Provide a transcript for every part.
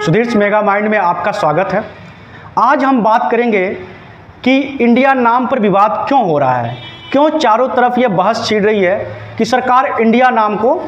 सुधीर्ष mega mind में आपका स्वागत है। आज हम बात करेंगे कि इंडिया नाम पर विवाद क्यों हो रहा है, क्यों चारों तरफ ये बहस छिड़ रही है कि सरकार इंडिया नाम को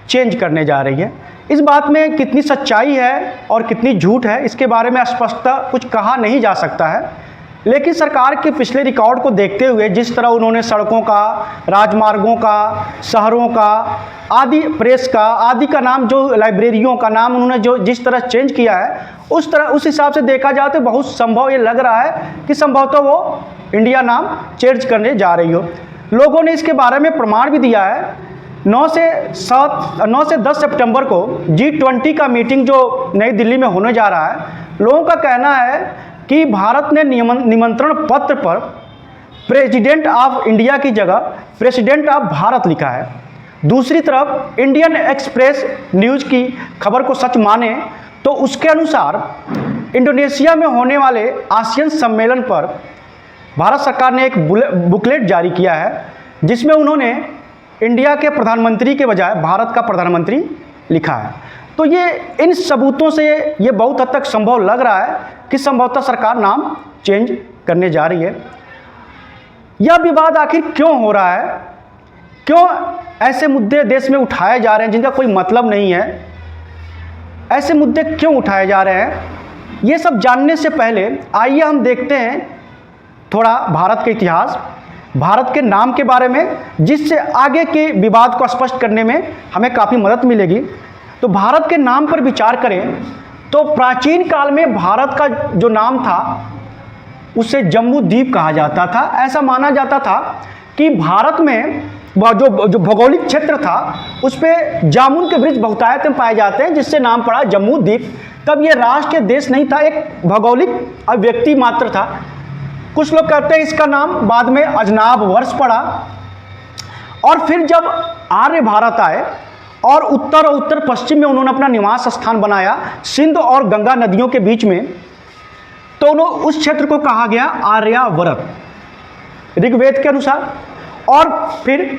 चेंज करने जा रही है। इस बात में कितनी सच्चाई है और कितनी झूठ है, इसके बारे में स्पष्टता कुछ कहा नहीं जा सकता है। लेकिन सरकार के पिछले रिकॉर्ड को देखते हुए जिस तरह उन्होंने सड़कों का, राजमार्गों का, शहरों का आदि, प्रेस का आदि का नाम, जो लाइब्रेरियों का नाम उन्होंने जो जिस तरह चेंज किया है, उस हिसाब से देखा जाए तो बहुत संभव ये लग रहा है कि संभवतः वो इंडिया नाम चेंज करने जा रही हो। लोगों ने इसके बारे में प्रमाण भी दिया है। 9 से 10 सितंबर को G20 का मीटिंग जो नई दिल्ली में होने जा रहा है, लोगों का कहना है कि भारत ने निमंत्रण पत्र पर प्रेसिडेंट ऑफ इंडिया की जगह प्रेसिडेंट ऑफ भारत लिखा है। दूसरी तरफ इंडियन एक्सप्रेस न्यूज़ की खबर को सच माने तो उसके अनुसार इंडोनेशिया में होने वाले आसियान सम्मेलन पर भारत सरकार ने एक बुकलेट जारी किया है, जिसमें उन्होंने इंडिया के प्रधानमंत्री के बजाय भारत का प्रधानमंत्री लिखा है। तो ये इन सबूतों से ये बहुत हद तक संभव लग रहा है कि संभवतः सरकार नाम चेंज करने जा रही है। यह विवाद आखिर क्यों हो रहा है, क्यों ऐसे मुद्दे देश में उठाए जा रहे हैं जिनका कोई मतलब नहीं है, ऐसे मुद्दे क्यों उठाए जा रहे हैं, ये सब जानने से पहले आइए हम देखते हैं थोड़ा भारत के इतिहास, भारत के नाम के बारे में, जिससे आगे के विवाद को स्पष्ट करने में हमें काफ़ी मदद मिलेगी। तो भारत के नाम पर विचार करें तो प्राचीन काल में भारत का जो नाम था उसे जम्बू द्वीप कहा जाता था। ऐसा माना जाता था कि भारत में जो भौगोलिक क्षेत्र था उस पर जामुन के वृक्ष बहुतायत में पाए जाते हैं, जिससे नाम पड़ा जम्बू द्वीप। तब ये राष्ट्र या देश नहीं था, एक भौगोलिक अभिव्यक्ति मात्र था। कुछ लोग कहते हैं इसका नाम बाद में अजनाब वर्ष पड़ा। और फिर जब आर्य भारत आए और उत्तर पश्चिम में उन्होंने अपना निवास स्थान बनाया, सिंध और गंगा नदियों के बीच में, तो उस क्षेत्र को कहा गया आर्यावर्त ऋग्वेद के अनुसार। और फिर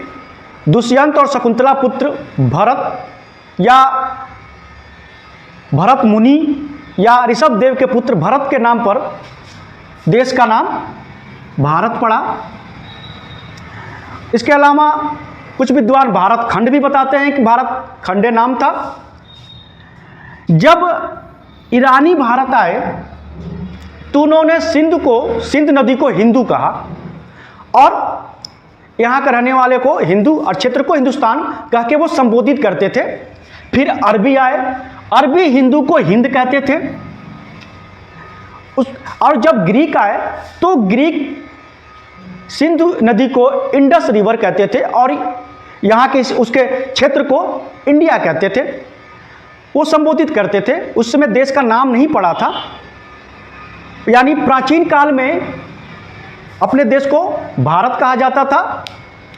दुष्यंत और शकुंतला पुत्र भरत या भरत मुनि या ऋषभ देव के पुत्र भरत के नाम पर देश का नाम भारत पड़ा। इसके अलावा कुछ विद्वान भारत खंड भी बताते हैं कि भारत खंडे नाम था। जब ईरानी भारत आए तो उन्होंने सिंध नदी को हिंदू कहा और यहाँ के रहने वाले को हिंदू और क्षेत्र को हिंदुस्तान कह के वो संबोधित करते थे। फिर अरबी आए, अरबी हिंदू को हिंद कहते थे। और जब ग्रीक आए तो ग्रीक सिंधु नदी को इंडस रिवर कहते थे और यहाँ के उसके क्षेत्र को इंडिया कहते थे। वो संबोधित करते थे। उस समय देश का नाम नहीं पड़ा था, यानी प्राचीन काल में अपने देश को भारत कहा जाता था,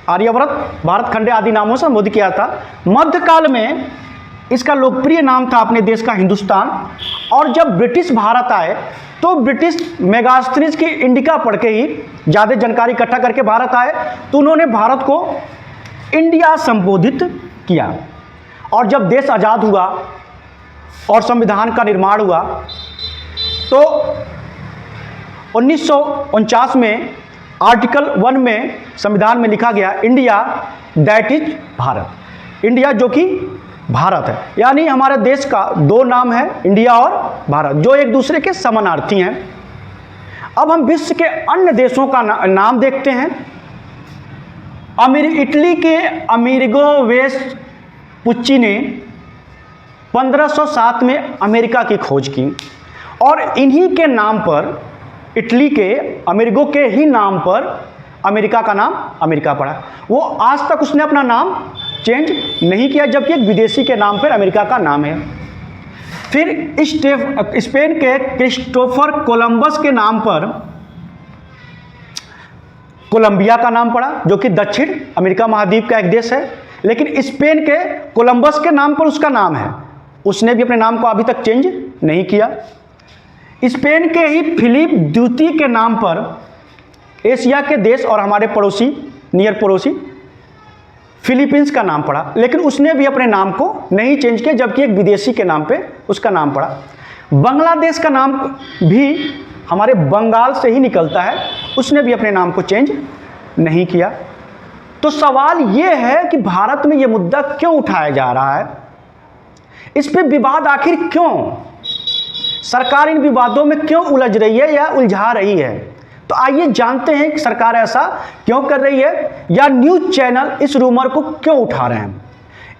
आर्यव्रत, भारत खंडे आदि नामों से संबोधित किया था। मध्यकाल में इसका लोकप्रिय नाम था अपने देश का हिंदुस्तान। और जब ब्रिटिश भारत आए तो ब्रिटिश मेगास्थनीज की इंडिका पढ़ के ही ज़्यादा जानकारी इकट्ठा करके भारत आए, तो उन्होंने भारत को इंडिया संबोधित किया। और जब देश आज़ाद हुआ और संविधान का निर्माण हुआ तो 1949 में आर्टिकल 1 में संविधान में लिखा गया India that is Bharat. India जो कि भारत है, यानी हमारे देश का दो नाम है, इंडिया और भारत, जो एक दूसरे के समानार्थी हैं। अब हम विश्व के अन्य देशों का नाम देखते हैं। इटली के अमेरिगो वेस्पुच्ची ने 1507 में अमेरिका की खोज की और इन्हीं के नाम पर, इटली के अमेरिगो के ही नाम पर अमेरिका का नाम अमेरिका पड़ा। वो आज तक उसने अपना नाम चेंज नहीं किया, जबकि एक विदेशी के नाम पर अमेरिका का नाम है। फिर स्पेन के क्रिस्टोफर कोलंबस के नाम पर कोलंबिया का नाम पड़ा, जो कि दक्षिण अमेरिका महाद्वीप का एक देश है। लेकिन स्पेन के कोलंबस के नाम पर उसका नाम है, उसने भी अपने नाम को अभी तक चेंज नहीं किया। स्पेन के ही फिलिप द्वितीय के नाम पर एशिया के देश और हमारे पड़ोसी, नियर पड़ोसी फिलीपींस का नाम पड़ा, लेकिन उसने भी अपने नाम को नहीं चेंज किया, जबकि एक विदेशी के नाम पे उसका नाम पड़ा। बांग्लादेश का नाम भी हमारे बंगाल से ही निकलता है, उसने भी अपने नाम को चेंज नहीं किया। तो सवाल ये है कि भारत में ये मुद्दा क्यों उठाया जा रहा है, इस पे विवाद आखिर क्यों, सरकार इन विवादों में क्यों उलझ रही है या उलझा रही है। तो आइए जानते हैं कि सरकार ऐसा क्यों कर रही है या न्यूज़ चैनल इस रूमर को क्यों उठा रहे हैं।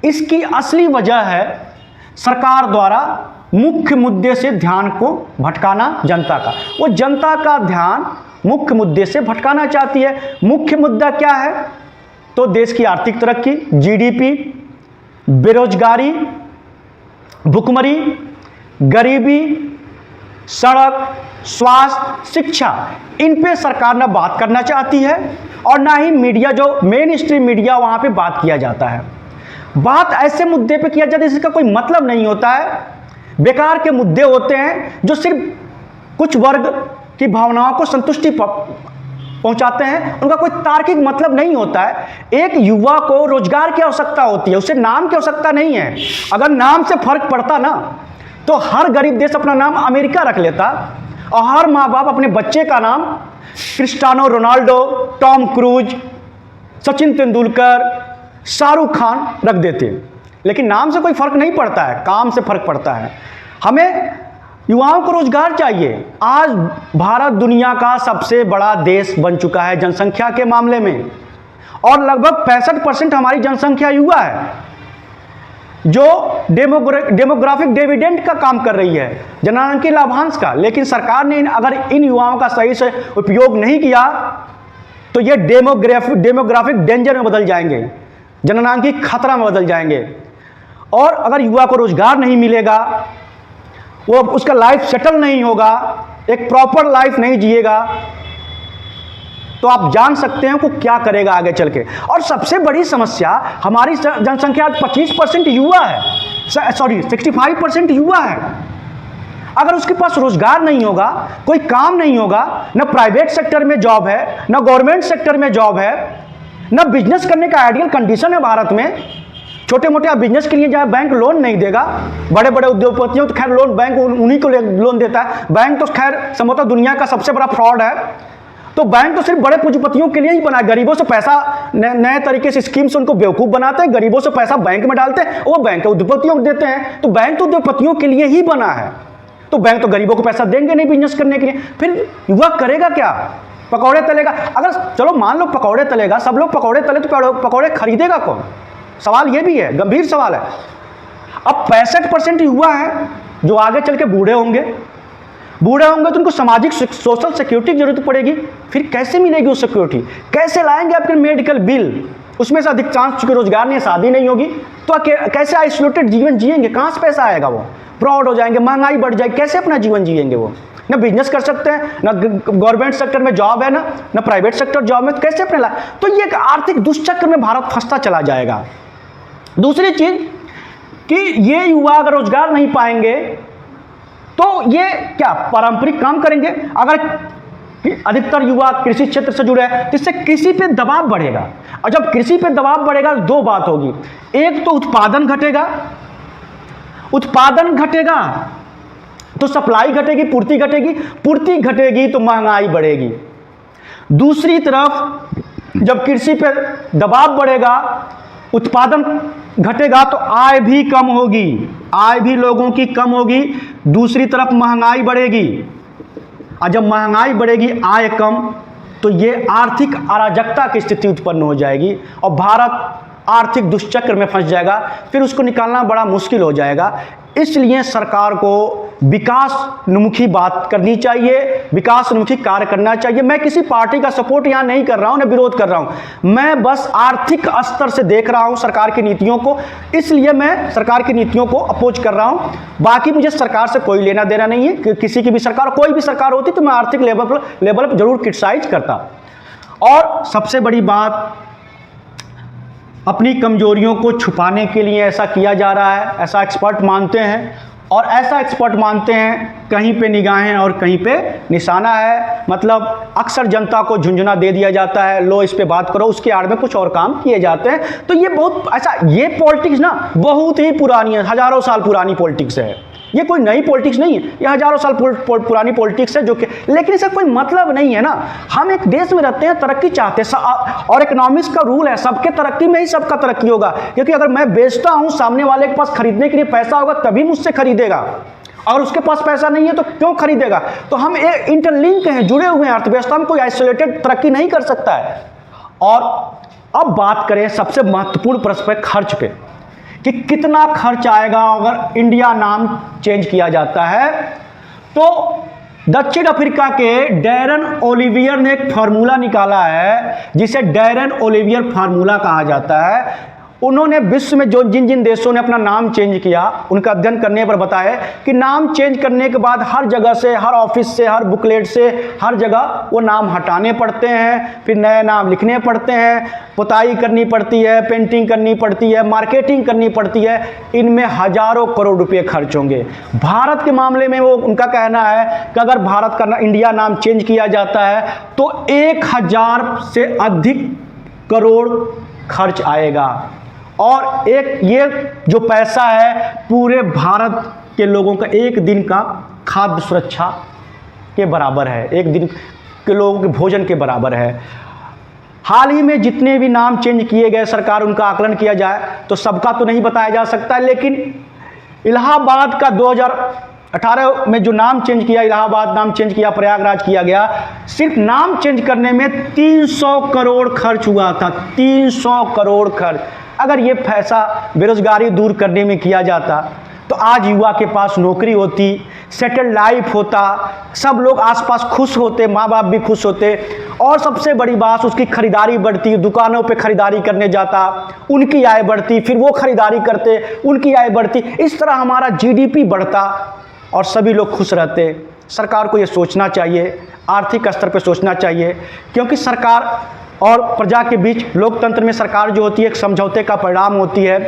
इसकी असली वजह है सरकार द्वारा मुख्य मुद्दे से ध्यान को भटकाना जनता का। वो जनता का ध्यान मुख्य मुद्दे से भटकाना चाहती है। मुख्य मुद्दा क्या है? तो देश की आर्थिक तरक्की, जीडीपी, बेरोजगारी, भुखमरी, गरीबी, सड़क, स्वास्थ्य, शिक्षा, इन पे सरकार ना बात करना चाहती है और ना ही मीडिया, जो मेन स्ट्रीम मीडिया, वहाँ पे बात किया जाता है। बात ऐसे मुद्दे पे किया जाता है जिसका कोई मतलब नहीं होता है, बेकार के मुद्दे होते हैं जो सिर्फ कुछ वर्ग की भावनाओं को संतुष्टि पहुंचाते हैं, उनका कोई तार्किक मतलब नहीं होता है। एक युवा को रोजगार की आवश्यकता होती है, उसे नाम की आवश्यकता नहीं है। अगर नाम से फर्क पड़ता ना तो हर गरीब देश अपना नाम अमेरिका रख लेता और हर माँ बाप अपने बच्चे का नाम Cristiano Ronaldo, Tom cruise, Sachin Tendulkar, Shahrukh Khan रख देते। लेकिन नाम से कोई फर्क नहीं पड़ता है, काम से फर्क पड़ता है। हमें युवाओं को रोजगार चाहिए। आज भारत दुनिया का सबसे बड़ा देश बन चुका है जनसंख्या के मामले में और लगभग 65% हमारी जनसंख्या युवा है, जो डेमोग्राफिक डिविडेंड का काम कर रही है, जननांकी लाभांश का। लेकिन सरकार ने अगर इन युवाओं का सही से उपयोग नहीं किया तो ये डेमोग्राफिक डेंजर में बदल जाएंगे, जननांकी खतरा में बदल जाएंगे। और अगर युवा को रोजगार नहीं मिलेगा, वो उसका लाइफ सेटल नहीं होगा, एक प्रॉपर लाइफ नहीं जिएगा, तो आप जान सकते हैं को क्या करेगा आगे चल के। और सबसे बड़ी समस्या, हमारी जनसंख्या 25% युवा है, 65% युवा है। अगर उसके पास रोजगार नहीं होगा, कोई काम नहीं होगा, न प्राइवेट सेक्टर में जॉब है, न गवर्नमेंट सेक्टर में जॉब है, न बिजनेस करने का आइडियल कंडीशन है भारत में। छोटे मोटे आप बिजनेस के लिए जाए, बैंक लोन नहीं देगा। बड़े बड़े उद्योगपतियों तो खैर लोन बैंक उन्हीं को लोन देता है। बैंक तो खैर संभवतः दुनिया का सबसे बड़ा फ्रॉड है। तो बैंक तो सिर्फ बड़े पूंजीपतियों के लिए ही बना है। गरीबों से पैसा नए तरीके से स्कीम से उनको बेवकूफ़ बनाते हैं, गरीबों से पैसा बैंक में डालते हैं, वो बैंक उद्योगपतियों को देते हैं। तो बैंक तो उद्योगपतियों के लिए ही बना है। तो बैंक तो गरीबों को पैसा देंगे नहीं बिजनेस करने के लिए। फिर युवा करेगा क्या? पकौड़े तलेगा। अगर चलो मान लो पकौड़े तलेगा, सब लोग पकौड़े तले तो पकौड़े खरीदेगा कौन? सवाल ये भी है, गंभीर सवाल है। अब 65% युवा है जो आगे चल के बूढ़े होंगे तो उनको सामाजिक सोशल सिक्योरिटी की जरूरत पड़ेगी। फिर कैसे मिलेगी वो सिक्योरिटी? कैसे लाएंगे आपके मेडिकल बिल? उसमें से अधिकांश चूंकि रोजगार नहीं, शादी नहीं होगी, तो कैसे आइसोलेटेड जीवन जिएंगे? कहाँ से पैसा आएगा? वो फ्रॉड हो जाएंगे, महंगाई बढ़ जाएगी, कैसे अपना जीवन जिएंगे? वो न बिजनेस कर सकते हैं, न गवर्नमेंट सेक्टर में जॉब है, न प्राइवेट सेक्टर जॉब में, कैसे अपने तो ये एक आर्थिक दुष्चक्र में भारत फंसता चला जाएगा। दूसरी चीज कि ये युवा अगर रोजगार नहीं पाएंगे तो ये क्या पारंपरिक काम करेंगे? अगर अधिकतर युवा कृषि क्षेत्र से जुड़े हैं तो इससे कृषि पे दबाव बढ़ेगा, और जब कृषि पे दबाव बढ़ेगा तो दो बात होगी। एक तो उत्पादन घटेगा तो सप्लाई घटेगी, पूर्ति घटेगी तो महंगाई बढ़ेगी। दूसरी तरफ जब कृषि पे दबाव बढ़ेगा, उत्पादन घटेगा तो आय भी कम होगी, आय भी लोगों की कम होगी। दूसरी तरफ महंगाई बढ़ेगी, और जब महंगाई बढ़ेगी, आय कम, तो ये आर्थिक अराजकता की स्थिति उत्पन्न हो जाएगी और भारत आर्थिक दुष्चक्र में फंस जाएगा। फिर उसको निकालना बड़ा मुश्किल हो जाएगा। इसलिए सरकार को विकासोन्मुखी बात करनी चाहिए, विकासोन्मुखी कार्य करना चाहिए। मैं किसी पार्टी का सपोर्ट यहाँ नहीं कर रहा हूँ, न विरोध कर रहा हूँ। मैं बस आर्थिक स्तर से देख रहा हूँ सरकार की नीतियों को, इसलिए मैं सरकार की नीतियों को अपोज कर रहा हूँ। बाकी मुझे सरकार से कोई लेना देना नहीं है कि किसी की भी सरकार, कोई भी सरकार होती तो मैं आर्थिक लेवल पर जरूर क्रिटिसाइज करता। और सबसे बड़ी बात, अपनी कमजोरियों को छुपाने के लिए ऐसा किया जा रहा है, ऐसा एक्सपर्ट मानते हैं। और ऐसा एक्सपर्ट मानते हैं कहीं पे निगाहें और कहीं पे निशाना है। मतलब अक्सर जनता को झुंझुना दे दिया जाता है, लो इस पे बात करो, उसके आड़ में कुछ और काम किए जाते हैं। तो ये बहुत ऐसा, ये पॉलिटिक्स ना बहुत ही पुरानी है, हजारों साल पुरानी पॉलिटिक्स है। ये कोई नई पॉलिटिक्स नहीं है, ये हजारों साल पुरानी पॉलिटिक्स है जो कि, लेकिन इसका कोई मतलब नहीं है ना। हम एक देश में रहते हैं, तरक्की चाहते हैं, और इकोनॉमिक्स का रूल है सबके तरक्की में ही सबका तरक्की होगा। क्योंकि अगर मैं बेचता हूं, सामने वाले के पास खरीदने के लिए पैसा होगा तभी मुझसे खरीदेगा, और उसके पास पैसा नहीं है तो क्यों खरीदेगा। तो हम एक इंटरलिंक हैं, जुड़े हुए हैं, अर्थव्यवस्था में कोई आइसोलेटेड तरक्की नहीं कर सकता है। और अब बात करें सबसे महत्वपूर्ण प्रश्न पे, खर्च पे, कि कितना खर्च आएगा अगर इंडिया नाम चेंज किया जाता है। तो दक्षिण अफ्रीका के डैरन ओलिवियर ने एक फार्मूला निकाला है जिसे डैरन ओलिवियर फार्मूला कहा जाता है। उन्होंने विश्व में जो जिन देशों ने अपना नाम चेंज किया उनका अध्ययन करने पर बताया कि नाम चेंज करने के बाद हर जगह से, हर ऑफिस से, हर बुकलेट से, हर जगह वो नाम हटाने पड़ते हैं, फिर नए नाम लिखने पड़ते हैं, पुताई करनी पड़ती है, पेंटिंग करनी पड़ती है, मार्केटिंग करनी पड़ती है। इनमें हजारों करोड़ रुपए खर्च होंगे। भारत के मामले में वो उनका कहना है कि अगर भारत का इंडिया नाम चेंज किया जाता है तो 1000 से अधिक करोड़ खर्च आएगा। और एक ये जो पैसा है पूरे भारत के लोगों का एक दिन का खाद्य सुरक्षा के बराबर है, एक दिन के लोगों के भोजन के बराबर है। हाल ही में जितने भी नाम चेंज किए गए, सरकार उनका आकलन किया जाए तो सबका तो नहीं बताया जा सकता, लेकिन इलाहाबाद का 2018 में जो नाम चेंज किया, इलाहाबाद नाम चेंज किया, प्रयागराज किया गया, सिर्फ नाम चेंज करने में 300 करोड़ खर्च हुआ था। 300 करोड़ खर्च। अगर ये पैसा बेरोजगारी दूर करने में किया जाता तो आज युवा के पास नौकरी होती, सेटल्ड लाइफ होता, सब लोग आसपास खुश होते, माँ बाप भी खुश होते, और सबसे बड़ी बात उसकी खरीदारी बढ़ती, दुकानों पे खरीदारी करने जाता, उनकी आय बढ़ती, फिर वो खरीदारी करते, उनकी आय बढ़ती। इस तरह हमारा जीडीपी बढ़ता और सभी लोग खुश रहते। सरकार को ये सोचना चाहिए, आर्थिक स्तर पे सोचना चाहिए, क्योंकि सरकार और प्रजा के बीच, लोकतंत्र में सरकार जो होती है एक समझौते का परिणाम होती है।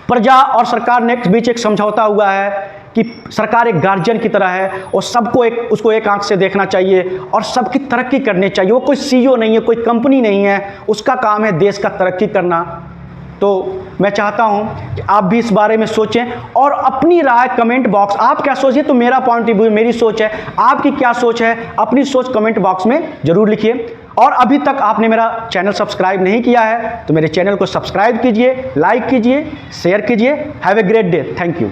प्रजा और सरकार के बीच एक समझौता हुआ है कि सरकार एक गार्जियन की तरह है और सबको उसको एक आंख से देखना चाहिए और सबकी तरक्की करनी चाहिए। वो कोई सीईओ नहीं है, कोई कंपनी नहीं है, उसका काम है देश का तरक्की करना। तो मैं चाहता हूं कि आप भी इस बारे में सोचें और अपनी राय कमेंट बॉक्स, आप क्या सोचिए तो मेरा पॉइंट ऑफ व्यू, मेरी सोच है, आपकी क्या सोच है, अपनी सोच कमेंट बॉक्स में जरूर लिखिए। और अभी तक आपने मेरा चैनल सब्सक्राइब नहीं किया है तो मेरे चैनल को सब्सक्राइब कीजिए, लाइक कीजिए, शेयर कीजिए। Have a great day. Thank you.